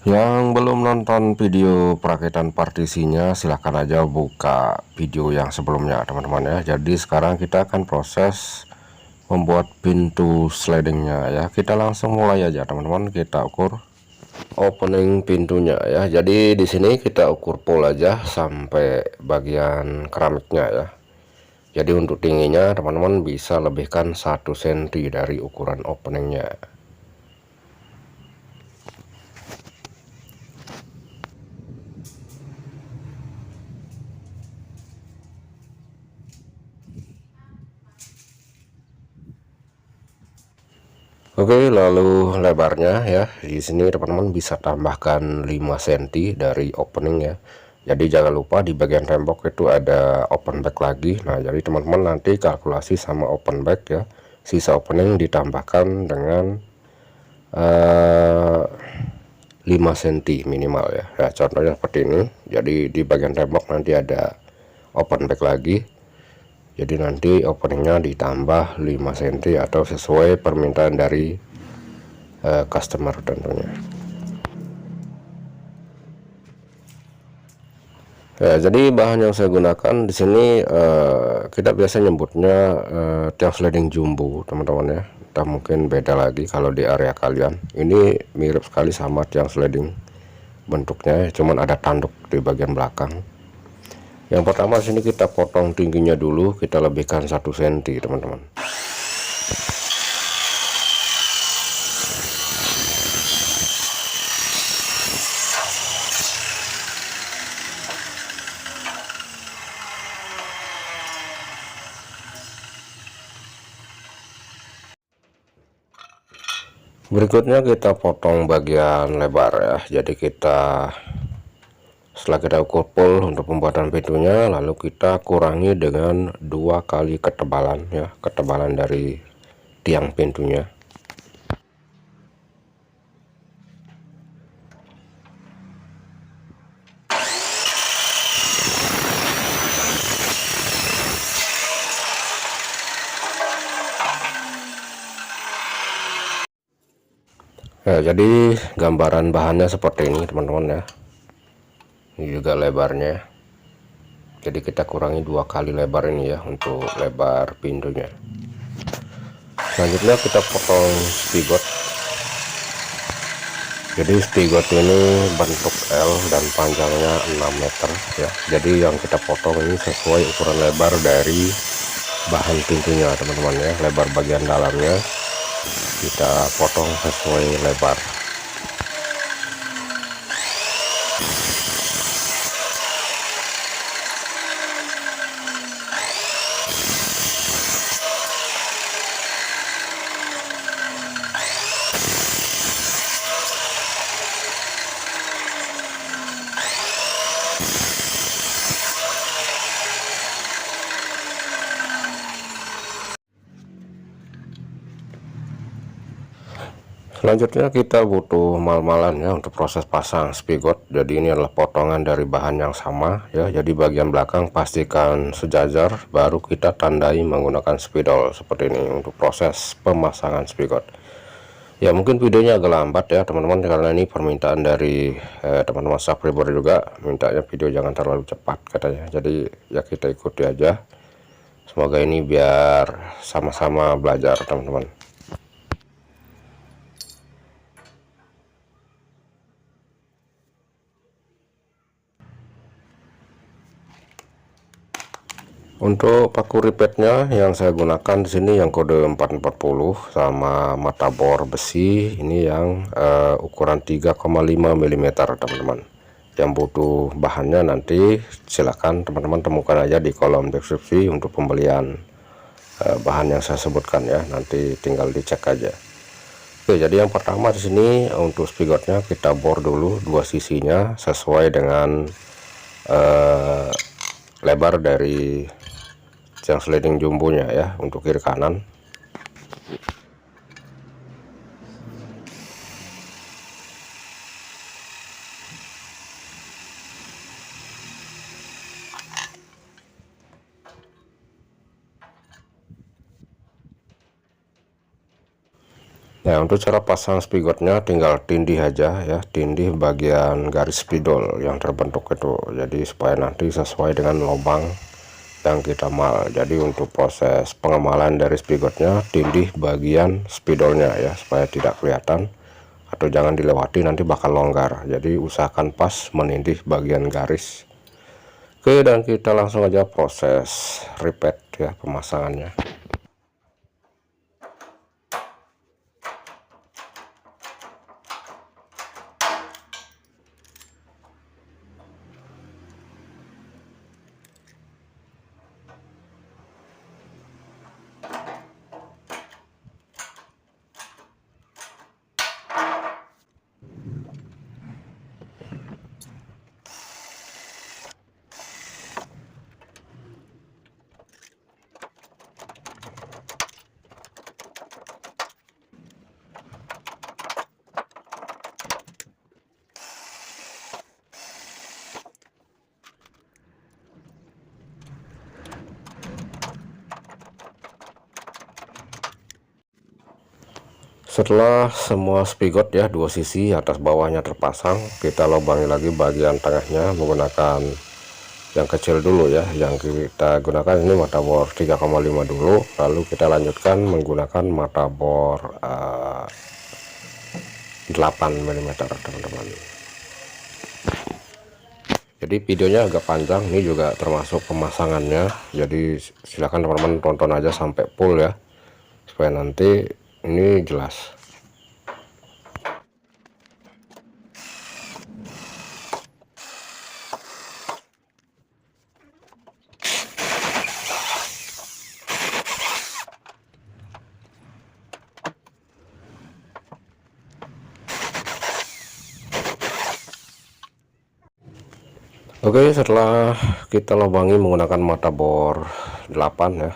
Yang belum nonton video perakitan partisinya, silahkan aja buka video yang sebelumnya teman-teman ya. Jadi sekarang kita akan proses membuat pintu slidingnya ya. Kita langsung mulai aja teman-teman. Kita ukur opening pintunya ya. Jadi di sini kita ukur full aja sampai bagian keramiknya ya. Jadi untuk tingginya teman-teman bisa lebihkan 1 cm dari ukuran openingnya. Oke, lalu lebarnya ya. Di sini teman-teman bisa tambahkan 5 cm dari opening ya. Jadi jangan lupa di bagian tembok itu ada open back lagi. Nah, jadi teman-teman nanti kalkulasi sama open back ya. Sisa opening ditambahkan dengan 5 cm minimal ya. Nah, contohnya seperti ini. Jadi di bagian tembok nanti ada open back lagi. Jadi nanti openingnya ditambah 5 cm atau sesuai permintaan dari customer tentunya. Ya, jadi bahan yang saya gunakan di sini kita biasa nyebutnya tiang sliding jumbo teman-teman ya. Entah mungkin beda lagi kalau di area kalian. Ini mirip sekali sama tiang sliding bentuknya, cuman ada tanduk di bagian belakang. Yang pertama sini kita potong tingginya dulu, kita lebihkan 1 cm teman-teman. Berikutnya kita potong bagian lebar ya. Jadi setelah kita ukur full untuk pembuatan pintunya, lalu kita kurangi dengan 2 kali ketebalan ya, ketebalan dari tiang pintunya. Ya, jadi gambaran bahannya seperti ini teman-teman ya. Ini juga lebarnya. Jadi kita kurangi 2 kali lebar ini ya untuk lebar pintunya. Selanjutnya kita potong spigot. Jadi spigot ini bentuk L dan panjangnya 6 meter ya. Jadi yang kita potong ini sesuai ukuran lebar dari bahan pintunya teman-teman ya. Lebar bagian dalamnya kita potong sesuai lebar. Selanjutnya kita butuh mal-malan ya untuk proses pasang spigot. Jadi ini adalah potongan dari bahan yang sama ya. Jadi bagian belakang pastikan sejajar, baru kita tandai menggunakan spidol seperti ini untuk proses pemasangan spigot. Ya mungkin videonya agak lambat ya teman-teman, karena ini permintaan dari teman-teman subscriber juga, mintanya video jangan terlalu cepat katanya. Jadi ya kita ikuti aja. Semoga ini biar sama-sama belajar teman-teman. Untuk paku ripetnya yang saya gunakan di sini yang kode 440 sama mata bor besi ini yang ukuran 3,5 mm teman-teman. Yang butuh bahannya nanti silakan teman-teman temukan aja di kolom deskripsi untuk pembelian bahan yang saya sebutkan ya. Nanti tinggal dicek aja. Oke, jadi yang pertama di sini untuk spigotnya kita bor dulu dua sisinya sesuai dengan lebar dari yang sliding jumbonya ya untuk kiri kanan. Ya, untuk cara pasang spigotnya tinggal tindih aja ya, tindih bagian garis spidol yang terbentuk itu, jadi supaya nanti sesuai dengan lubang yang kita mal. Jadi untuk proses pengemalan dari spigotnya, tindih bagian spidolnya ya, supaya tidak kelihatan atau jangan dilewati, nanti bakal longgar. Jadi usahakan pas menindih bagian garis. Oke, dan kita langsung aja proses repeat ya, pemasangannya. Setelah semua spigot ya, dua sisi atas bawahnya terpasang, kita lubangi lagi bagian tengahnya menggunakan yang kecil dulu ya. Yang kita gunakan ini mata bor 3,5 dulu, lalu kita lanjutkan menggunakan mata bor 8 mm teman-teman. Jadi videonya agak panjang, ini juga termasuk pemasangannya, jadi silakan teman-teman tonton aja sampai full ya, supaya nanti ini jelas. Oke, setelah kita lubangi menggunakan mata bor 8 ya,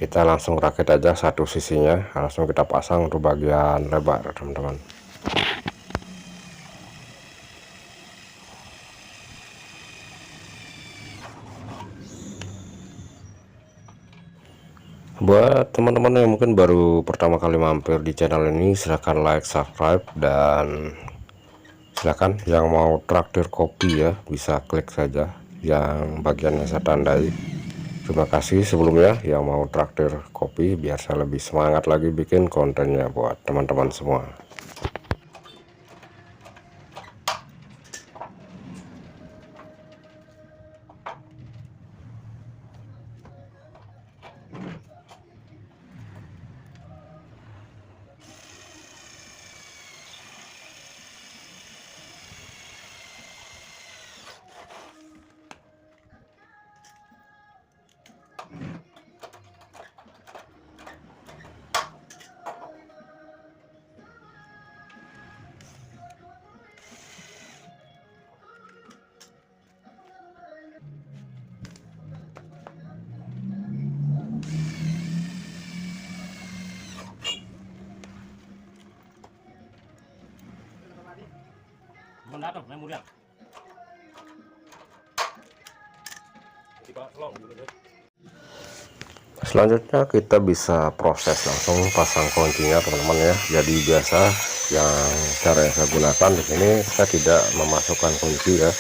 kita langsung rakit aja satu sisinya, langsung kita pasang untuk bagian lebar teman-teman. Buat teman-teman yang mungkin baru pertama kali mampir di channel ini, silahkan like, subscribe, dan silahkan yang mau traktir kopi ya, bisa klik saja yang bagiannya saya tandai. Terima kasih sebelumnya yang mau traktir kopi, biar saya lebih semangat lagi bikin kontennya buat teman-teman semua. Selanjutnya kita bisa proses langsung pasang kuncinya teman-teman ya. Jadi biasa yang cara yang saya gunakan di sini, saya tidak memasukkan kunci ya.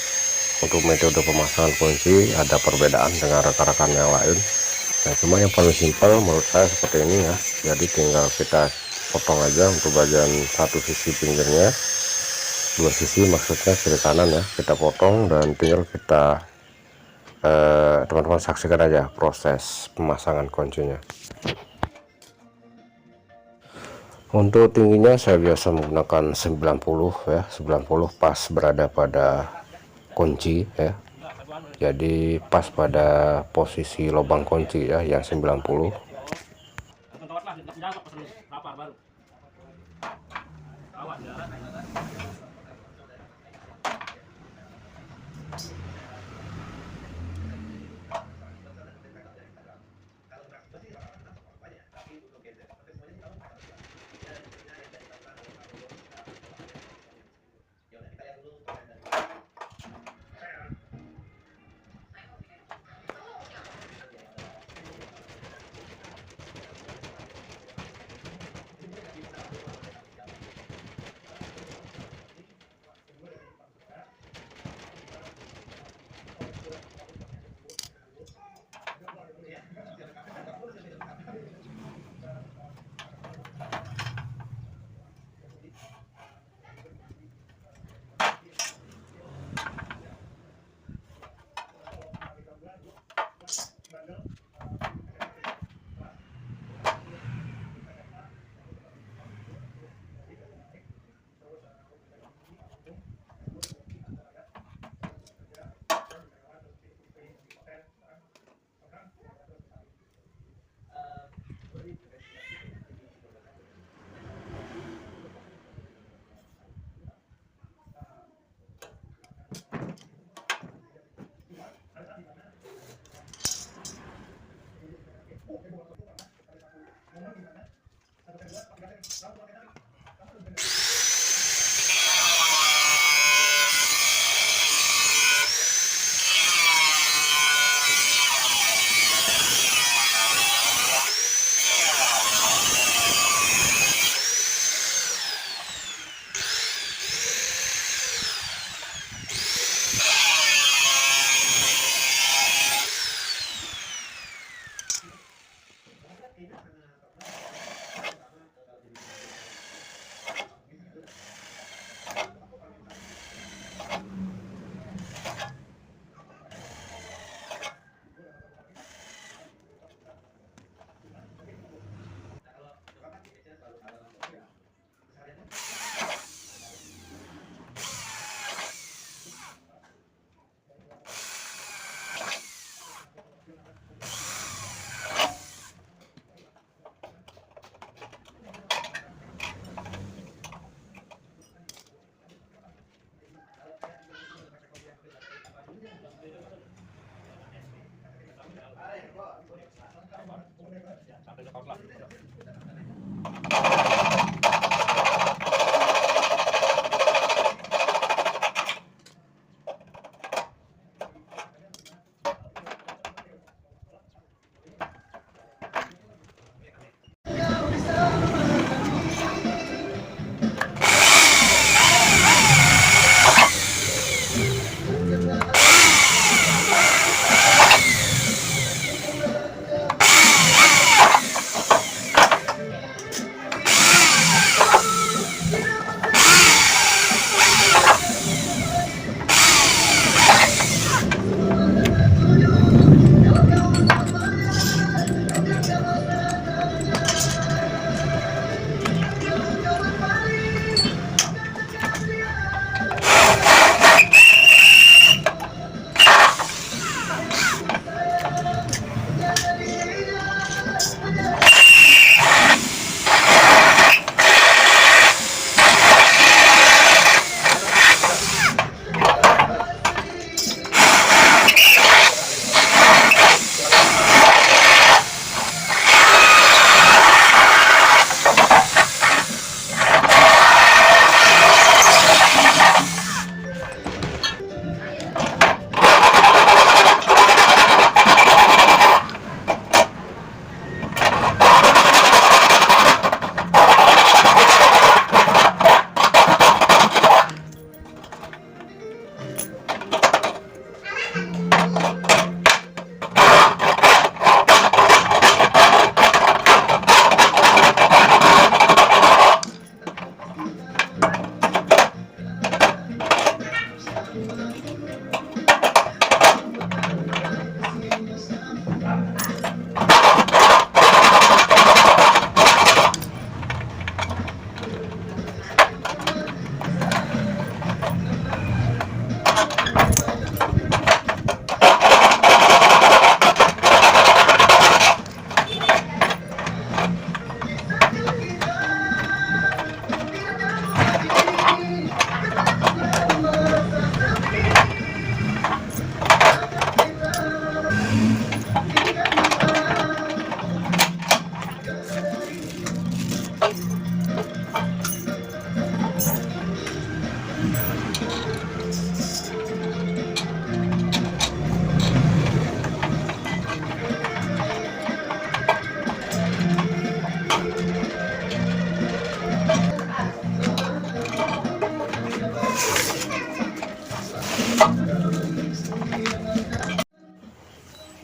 Untuk metode pemasangan kunci ada perbedaan dengan rekan-rekan yang lain. Nah, cuma yang paling simpel menurut saya seperti ini ya. Jadi tinggal kita potong aja untuk bagian satu sisi pinggirnya, dua sisi maksudnya kiri kanan ya, kita potong dan tinggal kita teman-teman saksikan aja proses pemasangan kuncinya. Untuk tingginya saya biasa menggunakan 90 ya, 90 pas berada pada kunci ya. Jadi pas pada posisi lubang kunci ya, yang 90.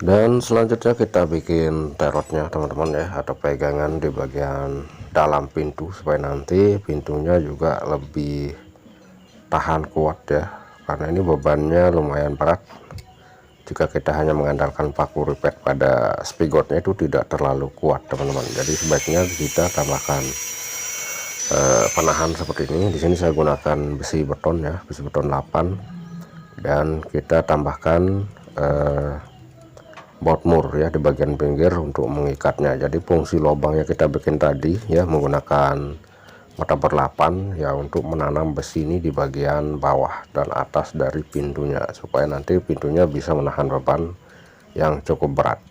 Dan selanjutnya kita bikin terotnya teman-teman ya, atau pegangan di bagian dalam pintu supaya nanti pintunya juga lebih tahan kuat ya, karena ini bebannya lumayan berat. Jika kita hanya mengandalkan paku ripet pada spigotnya itu tidak terlalu kuat teman-teman, jadi sebaiknya kita tambahkan penahan seperti ini. Di sini saya gunakan besi beton ya, besi beton 8, dan kita tambahkan boutmur ya di bagian pinggir untuk mengikatnya. Jadi fungsi lubang yang kita bikin tadi ya menggunakan mata ber-8 ya untuk menanam besi ini di bagian bawah dan atas dari pintunya, supaya nanti pintunya bisa menahan beban yang cukup berat.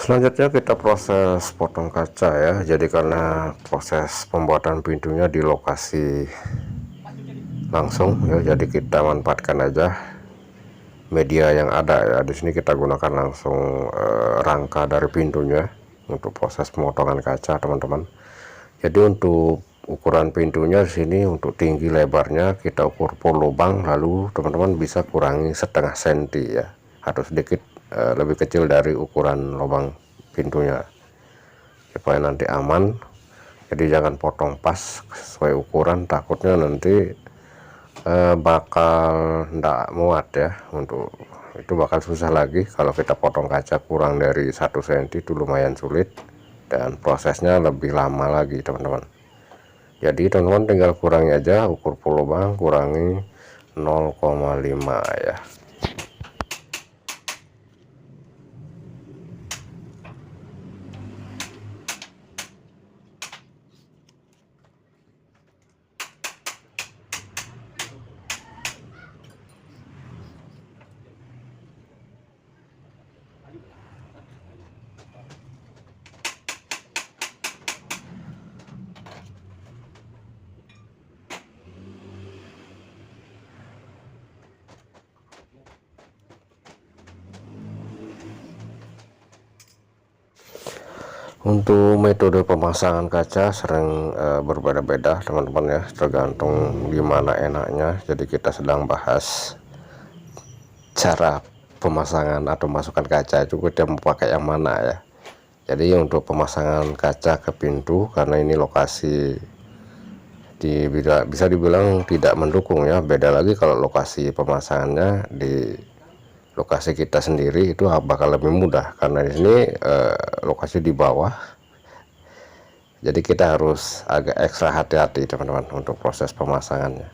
Selanjutnya kita proses potong kaca ya. Jadi karena proses pembuatan pintunya di lokasi langsung ya, jadi kita manfaatkan aja media yang ada ya. Di sini kita gunakan langsung rangka dari pintunya untuk proses pemotongan kaca teman-teman. Jadi untuk ukuran pintunya di sini, untuk tinggi lebarnya kita ukur per lubang, lalu teman-teman bisa kurangi setengah senti ya, atau sedikit lebih kecil dari ukuran lubang pintunya supaya nanti aman. Jadi jangan potong pas sesuai ukuran, takutnya nanti bakal ndak muat ya. Untuk itu bakal susah lagi kalau kita potong kaca kurang dari 1 cm, itu lumayan sulit dan prosesnya lebih lama lagi teman-teman. Jadi teman-teman tinggal kurangi aja, ukur per lubang kurangi 0,5 ya. Untuk metode pemasangan kaca sering berbeda-beda teman-teman ya, tergantung gimana enaknya. Jadi kita sedang bahas cara pemasangan atau masukkan kaca itu kita mau pakai yang mana ya. Jadi untuk pemasangan kaca ke pintu, karena ini lokasi bisa dibilang tidak mendukung ya. Beda lagi kalau lokasi pemasangannya di lokasi kita sendiri, itu bakal lebih mudah karena di sini lokasi di bawah. Jadi kita harus agak ekstra hati-hati teman-teman untuk proses pemasangannya.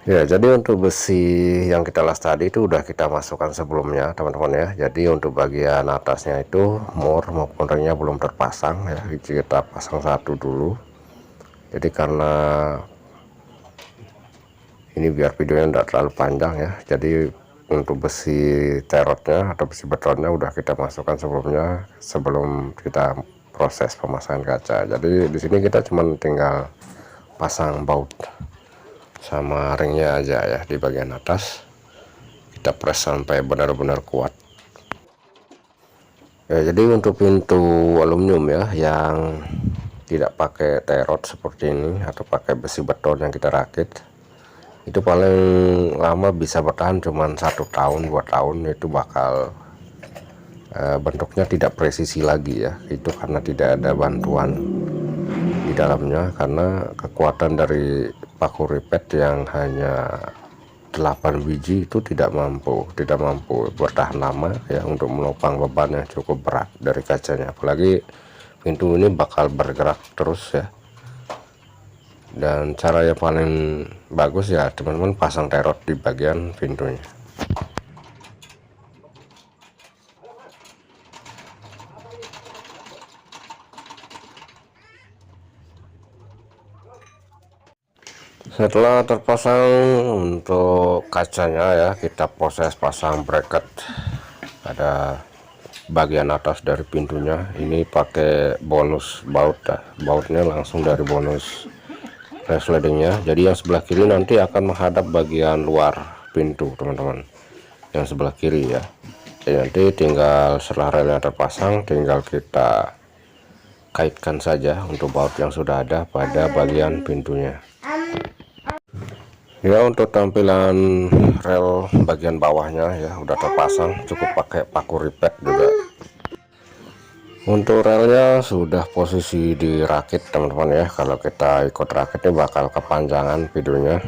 Ya, jadi untuk besi yang kita las tadi itu udah kita masukkan sebelumnya teman-teman ya. Jadi untuk bagian atasnya itu mur maupun ringnya belum terpasang ya, kita pasang satu dulu. Jadi karena ini biar videonya tidak terlalu panjang ya, jadi untuk besi terotnya atau besi betonnya udah kita masukkan sebelumnya sebelum kita proses pemasangan kaca. Jadi di sini kita cuma tinggal pasang baut sama ringnya aja ya di bagian atas, kita press sampai benar-benar kuat ya. Jadi untuk pintu aluminium ya yang tidak pakai terot seperti ini atau pakai besi beton yang kita rakit, itu paling lama bisa bertahan cuman 1 tahun 2 tahun. Itu bakal bentuknya tidak presisi lagi ya, itu karena tidak ada bantuan di dalamnya, karena kekuatan dari paku ripet yang hanya 8 biji itu tidak mampu bertahan lama ya untuk menopang beban yang cukup berat dari kacanya. Apalagi pintu ini bakal bergerak terus ya. Dan cara yang paling bagus ya teman-teman pasang terot di bagian pintunya. Setelah terpasang untuk kacanya ya, kita proses pasang bracket pada bagian atas dari pintunya. Ini pakai bonus baut ya, bautnya langsung dari bonus resletingnya. Jadi yang sebelah kiri nanti akan menghadap bagian luar pintu teman-teman, yang sebelah kiri ya. Jadi nanti tinggal setelah relnya terpasang, tinggal kita kaitkan saja untuk baut yang sudah ada pada bagian pintunya ya. Untuk tampilan rel bagian bawahnya ya udah terpasang, cukup pakai paku ripet juga. Untuk relnya sudah posisi dirakit teman-teman ya, kalau kita ikut rakitnya bakal kepanjangan videonya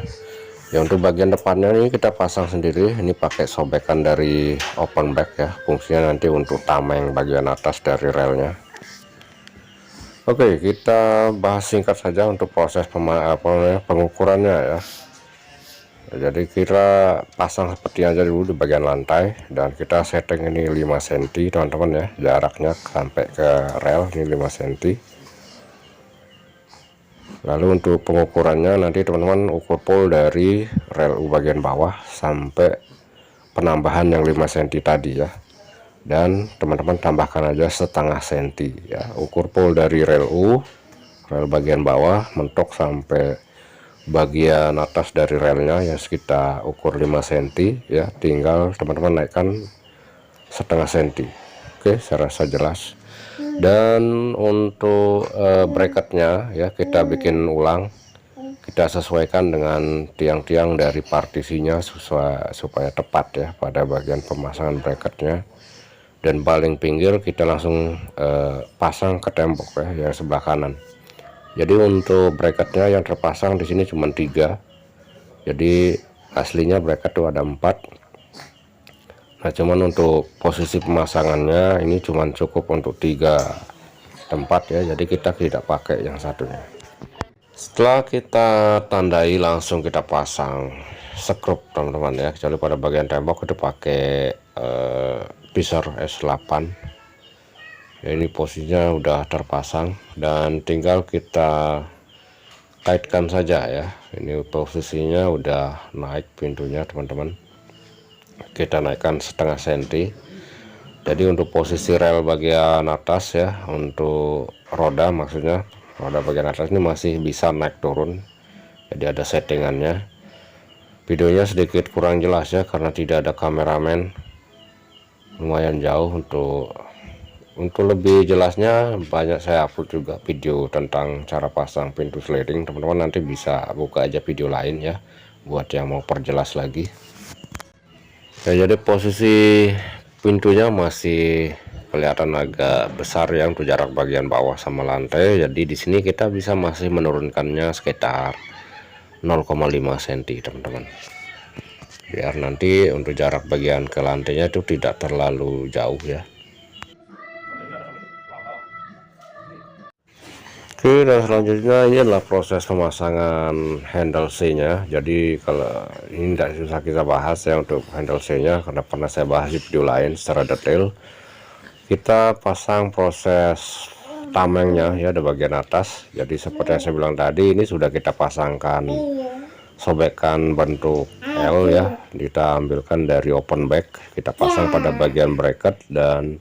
ya. Untuk bagian depannya ini kita pasang sendiri, ini pakai sobekan dari open back ya, fungsinya nanti untuk tameng bagian atas dari relnya. Oke, kita bahas singkat saja untuk proses pengukurannya ya. Jadi kita pasang seperti aja dulu di bagian lantai, dan kita setting ini 5 cm teman-teman ya, jaraknya sampai ke rel ini 5 cm. Lalu untuk pengukurannya nanti teman-teman ukur pol dari rel U bagian bawah sampai penambahan yang 5 cm tadi ya, dan teman-teman tambahkan aja setengah senti ya. Ukur pol dari rel U, rel bagian bawah mentok sampai bagian atas dari relnya yang kita ukur 5 cm ya, tinggal teman-teman naikkan setengah senti. Oke, saya rasa jelas. Dan untuk bracketnya ya kita bikin ulang, kita sesuaikan dengan tiang-tiang dari partisinya supaya tepat ya pada bagian pemasangan bracketnya. Dan paling pinggir kita langsung pasang ke tembok ya yang sebelah kanan. Jadi untuk bracketnya yang terpasang di sini cuma 3. Jadi aslinya bracket itu ada 4. Nah, cuman untuk posisi pemasangannya ini cuma cukup untuk 3 tempat ya. Jadi kita tidak pakai yang satunya. Setelah kita tandai langsung kita pasang skrup teman-teman ya. Kecuali pada bagian tembok itu pakai pisar S8. Ya, ini posisinya udah terpasang dan tinggal kita kaitkan saja ya. Ini posisinya udah naik pintunya teman-teman, kita naikkan setengah senti. Jadi untuk posisi rel bagian atas ya, untuk roda maksudnya, roda bagian atas ini masih bisa naik turun, jadi ada settingannya. Videonya sedikit kurang jelas ya karena tidak ada kameramen, lumayan jauh. Untuk lebih jelasnya banyak saya upload juga video tentang cara pasang pintu sliding, teman-teman nanti bisa buka aja video lain ya buat yang mau perjelas lagi ya. Jadi posisi pintunya masih kelihatan agak besar ya untuk jarak bagian bawah sama lantai. Jadi di sini kita bisa masih menurunkannya sekitar 0,5 cm teman-teman, biar nanti untuk jarak bagian ke lantainya itu tidak terlalu jauh ya. Oke, dan selanjutnya ini adalah proses pemasangan handle C nya. Jadi kalau ini tidak susah kita bahas ya untuk handle C nya, karena pernah saya bahas di video lain secara detail. Kita pasang proses tamengnya ya di bagian atas. Jadi seperti yang saya bilang tadi, ini sudah kita pasangkan sobekan bentuk L ya, kita ambilkan dari open back, kita pasang pada bagian bracket. Dan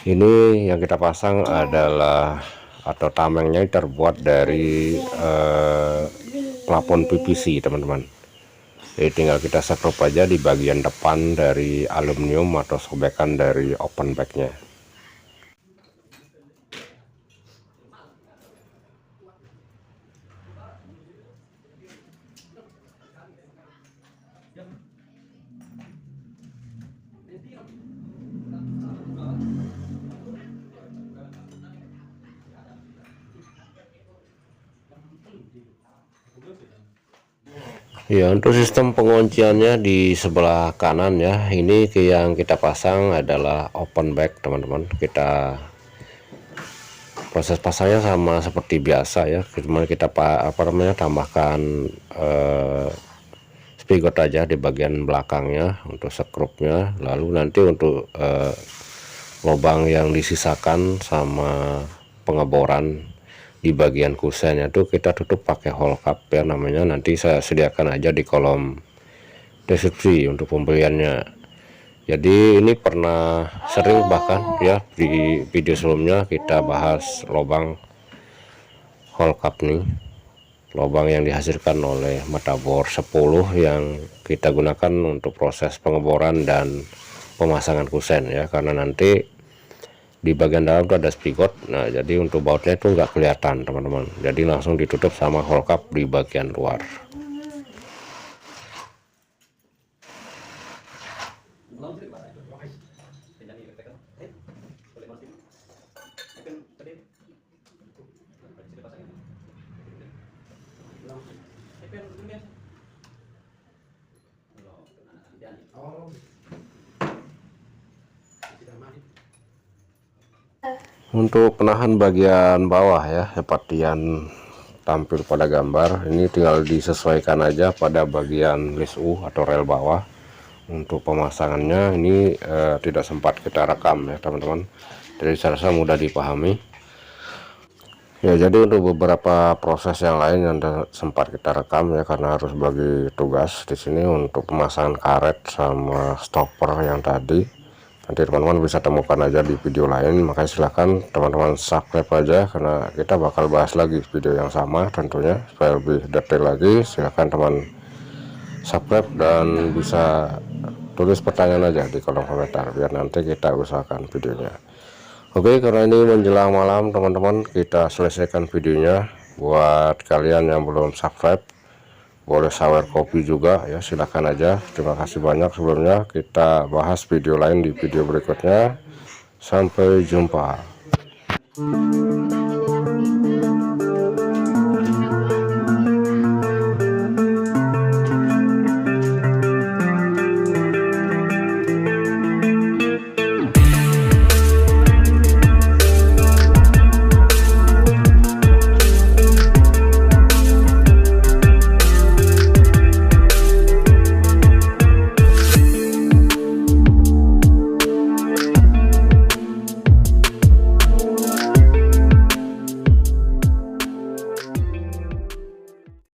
ini yang kita pasang adalah atau tamengnya terbuat dari plafon PVC teman-teman. Jadi tinggal kita sekrup aja di bagian depan dari aluminium atau sobekan dari open backnya. Ya, untuk sistem pengunciannya di sebelah kanan ya, ini yang kita pasang adalah open back teman-teman. Kita proses pasangnya sama seperti biasa ya, cuma kita tambahkan spigot aja di bagian belakangnya untuk sekrupnya. Lalu nanti untuk lubang yang disisakan sama pengeboran di bagian kusennya tuh kita tutup pakai hole cap ya namanya. Nanti saya sediakan aja di kolom deskripsi untuk pembeliannya. Jadi ini pernah sering bahkan ya di video sebelumnya kita bahas lubang hole cap nih, lubang yang dihasilkan oleh mata bor 10 yang kita gunakan untuk proses pengeboran dan pemasangan kusen ya, karena nanti di bagian dalam itu ada spigot. Nah, jadi untuk bautnya itu nggak kelihatan teman-teman, jadi langsung ditutup sama hole cap di bagian luar. Untuk penahan bagian bawah ya, seperti yang tampil pada gambar ini, tinggal disesuaikan aja pada bagian list U atau rel bawah. Untuk pemasangannya ini tidak sempat kita rekam ya teman-teman, jadi saya rasa mudah dipahami ya. Jadi untuk beberapa proses yang lain yang sempat kita rekam ya, karena harus bagi tugas di sini. Untuk pemasangan karet sama stopper yang tadi, nanti teman-teman bisa temukan aja di video lain. Makanya silahkan teman-teman subscribe aja, karena kita bakal bahas lagi video yang sama tentunya supaya lebih detail lagi. Silahkan teman subscribe dan bisa tulis pertanyaan aja di kolom komentar, biar nanti kita usahakan videonya. Oke, karena ini menjelang malam teman-teman, kita selesaikan videonya. Buat kalian yang belum subscribe, boleh sawer kopi juga ya, silahkan aja. Terima kasih banyak sebelumnya. Kita bahas video lain di video berikutnya. Sampai jumpa.